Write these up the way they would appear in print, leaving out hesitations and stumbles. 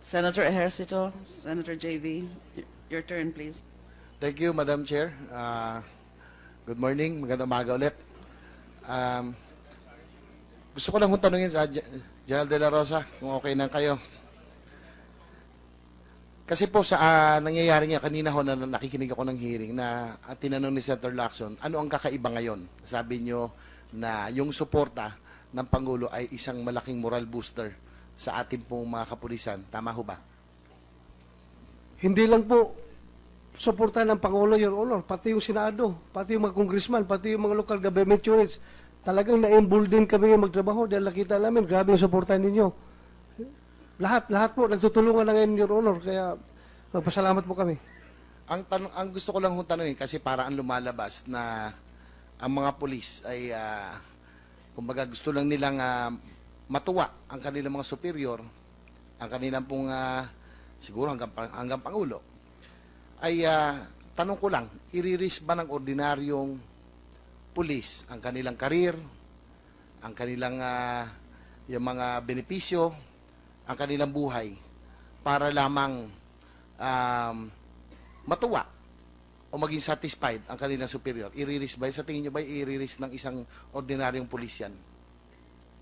Senator Ejercito, Senator JV, your turn, please. Thank you, Madam Chair. Good morning. Magandang umaga ulit. Um, Gusto ko lang kung tanungin sa General De La Rosa kung okay na kayo. Kasi po sa nangyayari niya, kanina ho na nakikinig ako ng hearing na tinanong ni Senator Lacson, ano ang kakaiba ngayon? Sabi niyo na yung suporta ng Pangulo ay isang malaking moral booster sa ating pong mga kapulisan. Tama ho ba? Hindi lang po suporta ng Pangulo, Your Honor, pati yung Senado, pati yung mga congressman, pati yung mga local government units. Talagang na-embolden kami magtrabaho dahil nakita namin, grabe yung suporta ninyo. Lahat po, nagtutulungan na ngayon, Your Honor, kaya magpasalamat po kami. Ang gusto ko lang tanungin kasi para ang lumalabas na ang mga pulis ay kumbaga gusto lang nilang matuwa ang kanilang mga superior, ang kanilang pong siguro hanggang Pangulo, ay tanong ko lang, i-risk ba ng ordinaryong pulis ang kanilang karir, ang kanilang yung mga benepisyo, ang kanilang buhay para lamang matuwa o maging satisfied ang kanilang superior? I-risk ba? Sa tingin nyo ba i-risk ng isang ordinaryong pulis yan?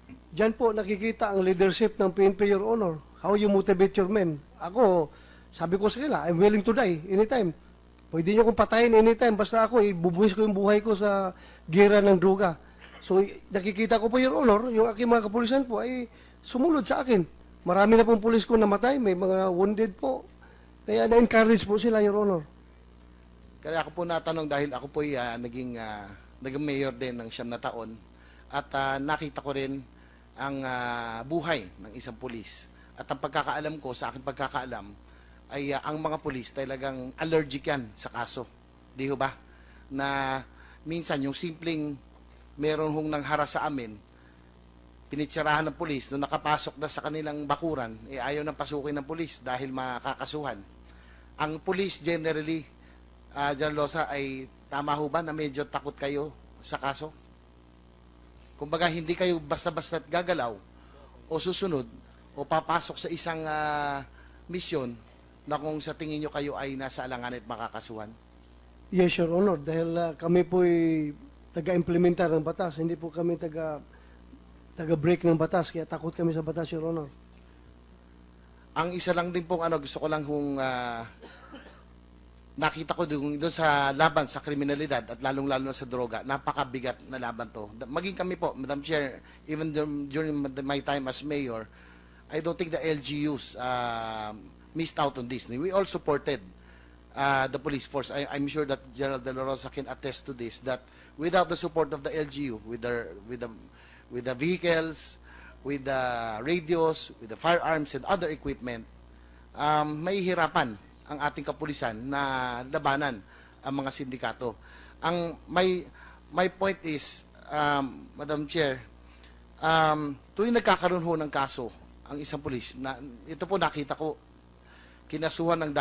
Diyan po nakikita ang leadership ng PNP, Your Honor. How you motivate your men. Ako, sabi ko sa kanila, I'm willing to die anytime. Pwede nyo kong patayin anytime. Basta ako, ibubuhis ko yung buhay ko sa gera ng droga. So, nakikita ko po, Your Honor, yung aking mga kapulisan po ay sumunod sa akin. Marami na pong pulis ko namatay, may mga wounded po. Kaya na-encourage po sila, Your Honor. Kaya ako po natanong dahil ako po naging mayor din ng 9 na taon at nakita ko rin ang buhay ng isang pulis. At ang pagkakaalam ko, sa aking pagkakaalam, ay ang mga pulis talagang allergic yan sa kaso. Di ho ba? Na minsan yung simpleng meron hong nanghara sa amin, pinitsarahan ng pulis, nung nakapasok na sa kanilang bakuran, ayaw nang pasukin ng pulis dahil makakasuhan. Ang pulis generally, General Losa, ay tama ho ba na medyo takot kayo sa kaso? Kumbaga, hindi kayo basta-basta gagalaw o susunod o papasok sa isang misyon na kung sa tingin nyo kayo ay nasa alangan at makakasuhan? Yes, Your Honor, dahil kami po ay taga-implementar ng batas, hindi po kami taga-break ng batas, kaya takot kami sa batas, Your Honor. Ang isa lang din pong gusto ko lang kung nakita ko doon sa laban sa kriminalidad at lalong-lalo na sa droga, napakabigat na laban to. Maging kami po, Madam Chair, even during my time as mayor, I don't think the LGUs missed out on this. We all supported the police force. I'm sure that General De La Rosa can attest to this, that without the support of the LGU, with the vehicles, with the radios, with the firearms and other equipment, may hirapan ang ating kapulisan na labanan ang mga sindikato. My point is, Madam Chair, tuwing nagkakaroon ho ng kaso ang isang pulis, ito po nakita ko, kinasuhan ng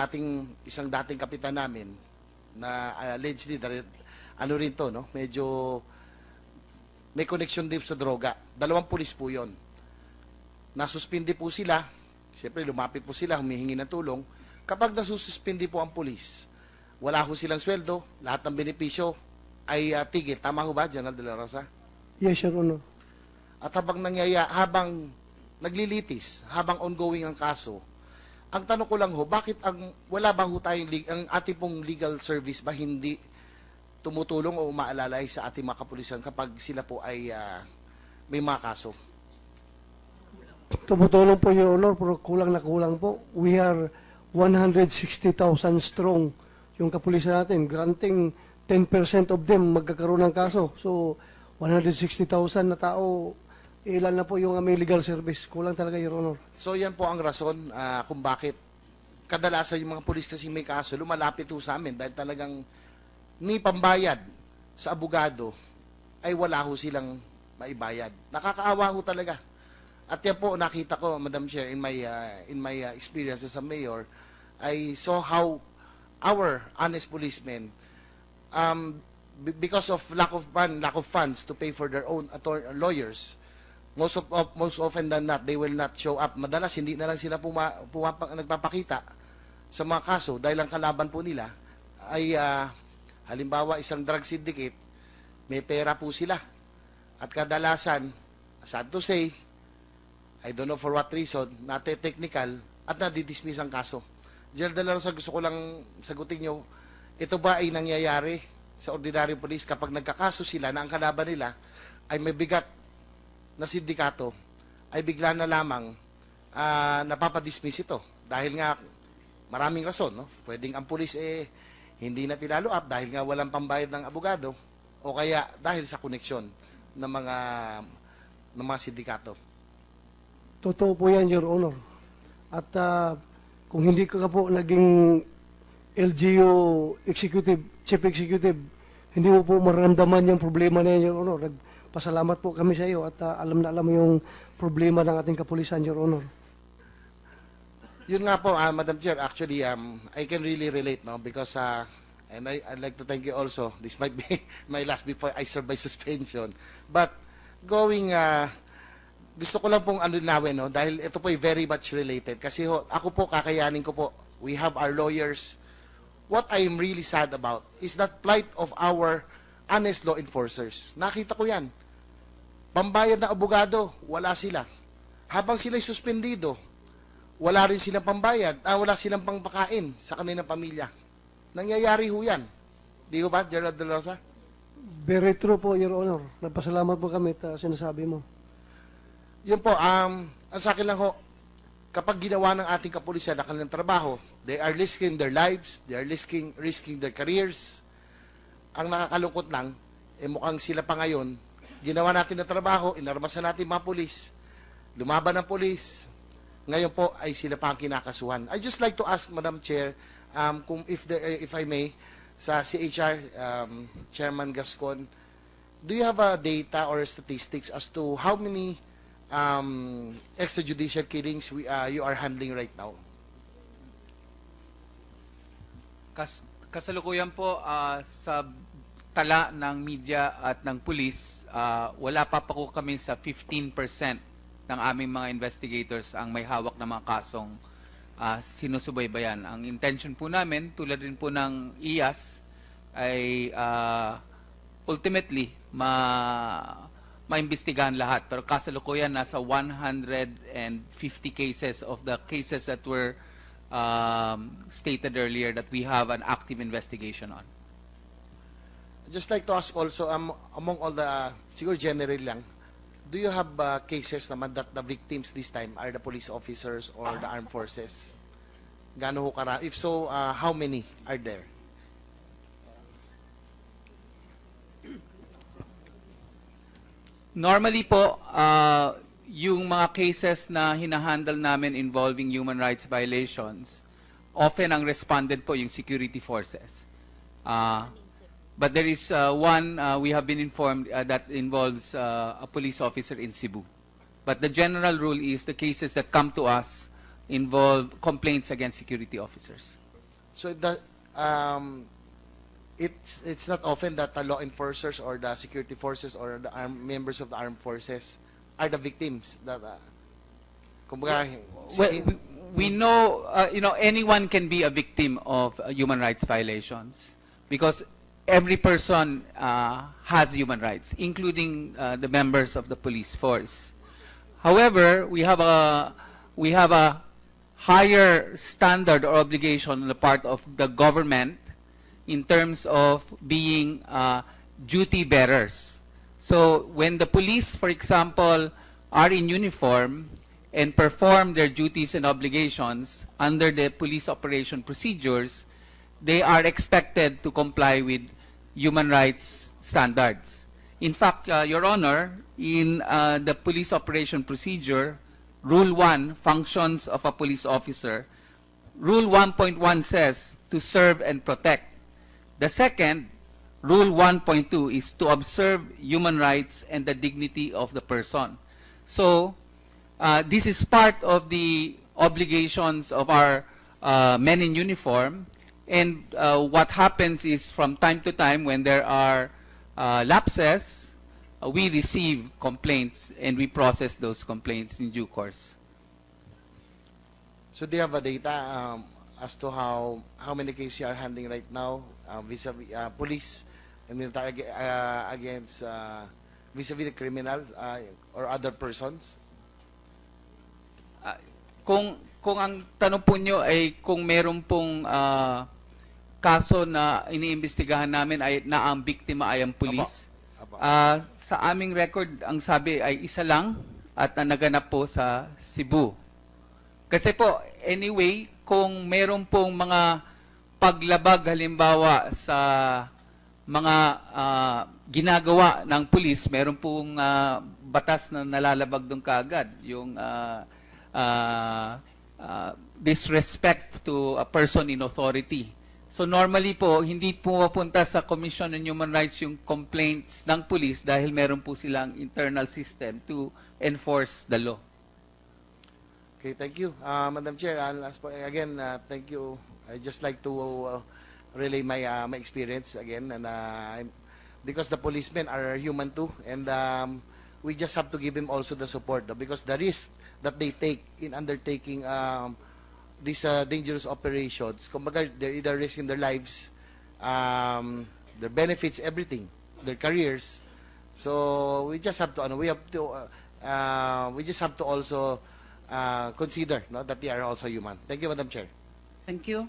isang dating kapitan namin na allegedly, rin to, no? Medyo may connection din sa droga. 2 pulis po yon. Nasuspindi po sila, siyempre lumapit po sila, humihingi ng tulong. Kapag nasususpindi po ang pulis, wala ho silang sweldo, lahat ng benepisyo ay tigil. Tama ho ba, General De La Rosa? Yes, Your Honor. At habang habang naglilitis, habang ongoing ang kaso, ang tanong ko lang ho, bakit wala ba ho tayong ang ating pong legal service ba hindi tumutulong o umaalalay sa ating mga kapulisan kapag sila po ay may mga kaso? Tumutulong po, Your Honor, pero kulang na kulang po. We are 160,000 strong yung kapulisan natin. Granting 10% of them magkakaroon ng kaso. So, 160,000 na tao, ilan na po yung aming legal service. Kulang talaga, Your Honor. So, yan po ang rason kung bakit kadalasan yung mga pulis kasi may kaso, lumalapit po sa amin dahil talagang may pambayad sa abogado ay wala ho silang maibayad. Nakakaawa ho talaga. At yan po nakita ko, Madam Chair, in my experience as a mayor, I saw how our honest policemen, because of lack of funds to pay for their own lawyers, most often than not, they will not show up. Madalas, hindi na lang sila nagpapakita sa mga kaso dahil ang kalaban po nila ay, halimbawa, isang drug syndicate, may pera po sila. At kadalasan, sad to say, I don't know for what reason, technical, at nadidismiss ang kaso. General De La Rosa, gusto ko lang sagutin nyo, ito ba ay nangyayari sa ordinary police kapag nagkakaso sila na ang kalaban nila ay may bigat na sindikato, ay bigla na lamang napapadismiss ito. Dahil nga, maraming rason, no? Pwedeng ang pulis hindi na tinalo up dahil nga walang pambayad ng abogado o kaya dahil sa koneksyon ng mga sindikato. Totoo po yan, Your Honor. At kung hindi ka po naging LGU executive, chief executive, hindi mo po maramdaman yung problema na yan, Your Honor. Nagpasalamat po kami sa iyo at alam na alam mo yung problema ng ating kapulisan, Your Honor. Yun nga po, Madam Chair, actually, I can really relate, no? Because, and I'd like to thank you also. This might be my last before I serve by suspension. But, gusto ko lang pong linawin, no? Dahil ito po ay very much related. Kasi ako po, kakayanin ko po, we have our lawyers. What I am really sad about is that plight of our honest law enforcers. Nakita ko yan. Pambayad na abogado, wala sila. Habang sila'y suspendido, wala rin silang pambayad, wala silang pangpakain sa kanilang pamilya. Nangyayari ho yan. Di ba, General De La Rosa? Very true po, Your Honor. Nagpasalamat po kami at sinasabi mo. Yun po, ang sa akin lang ho, kapag ginawa ng ating kapulisan na kanilang trabaho, they are risking their lives, they are risking their careers. Ang nakakalungkot lang, mukhang sila pa ngayon, ginawa natin na trabaho, inarmasan natin mga pulis, lumaban ng pulis, ngayon po ay sila pa ang kinakasuhan. I just like to ask, Madam Chair, kung if I may, sa CHR, Chairman Gascon, do you have a data or statistics as to how many extrajudicial killings you are handling right now? Kasalukuyan po sa tala ng media at ng pulis, wala pa po kami sa 15% ng aming mga investigators ang may hawak na mga kasong sinusubaybayan. Ang intention po namin, tulad rin po ng IAS, ay ultimately maimbestigahan lahat. Pero kasalukuyan, nasa 150 cases of the cases that were stated earlier that we have an active investigation on. I'd just like to ask also, among all the, siguro general lang, do you have cases naman that the victims this time are the police officers or the armed forces? Gaano ho karami? If so, how many are there? Normally po, yung mga cases na hinahandle namin involving human rights violations, often ang respondent po yung security forces. But there is one we have been informed that involves a police officer in Cebu. But the general rule is the cases that come to us involve complaints against security officers. So it's not often that the law enforcers or the security forces or the members of the armed forces are the victims. That, kumbaga, Well, we know, anyone can be a victim of human rights violations because every person has human rights, including the members of the police force. However, we have a higher standard or obligation on the part of the government in terms of being duty bearers. So when the police, for example, are in uniform and perform their duties and obligations under the police operation procedures, they are expected to comply with human rights standards. In fact, Your Honor, in the police operation procedure, Rule 1, functions of a police officer, Rule 1.1 says to serve and protect. The second, Rule 1.2, is to observe human rights and the dignity of the person. So, this is part of the obligations of our men in uniform. And what happens is from time to time when there are lapses, we receive complaints and we process those complaints in due course. So do you have a data as to how many cases you are handling right now vis-a-vis police and military against vis-a-vis the criminal or other persons? Kung ang tanong po nyo ay kung meron pong kaso na iniimbestigahan namin ay na ang biktima ay ang pulis, Apo. sa aming record, ang sabi ay isa lang at naganap po sa Cebu. Kasi po, anyway, kung meron pong mga paglabag halimbawa sa mga ginagawa ng pulis, meron pong batas na nalalabag doon kaagad, yung disrespect to a person in authority. So normally po, hindi po mapunta sa Commission on Human Rights yung complaints ng police dahil meron po silang internal system to enforce the law. Okay, thank you. Madam Chair, last po, again, thank you. I just like to relay my my experience again, and because the policemen are human too, and we just have to give them also the support, because the risk that they take in undertaking these dangerous operations, kumbaga, they're either risking their lives, their benefits, everything, their careers. So we just have to, we just have to also consider, no, that they are also human. Thank you, Madam Chair. Thank you.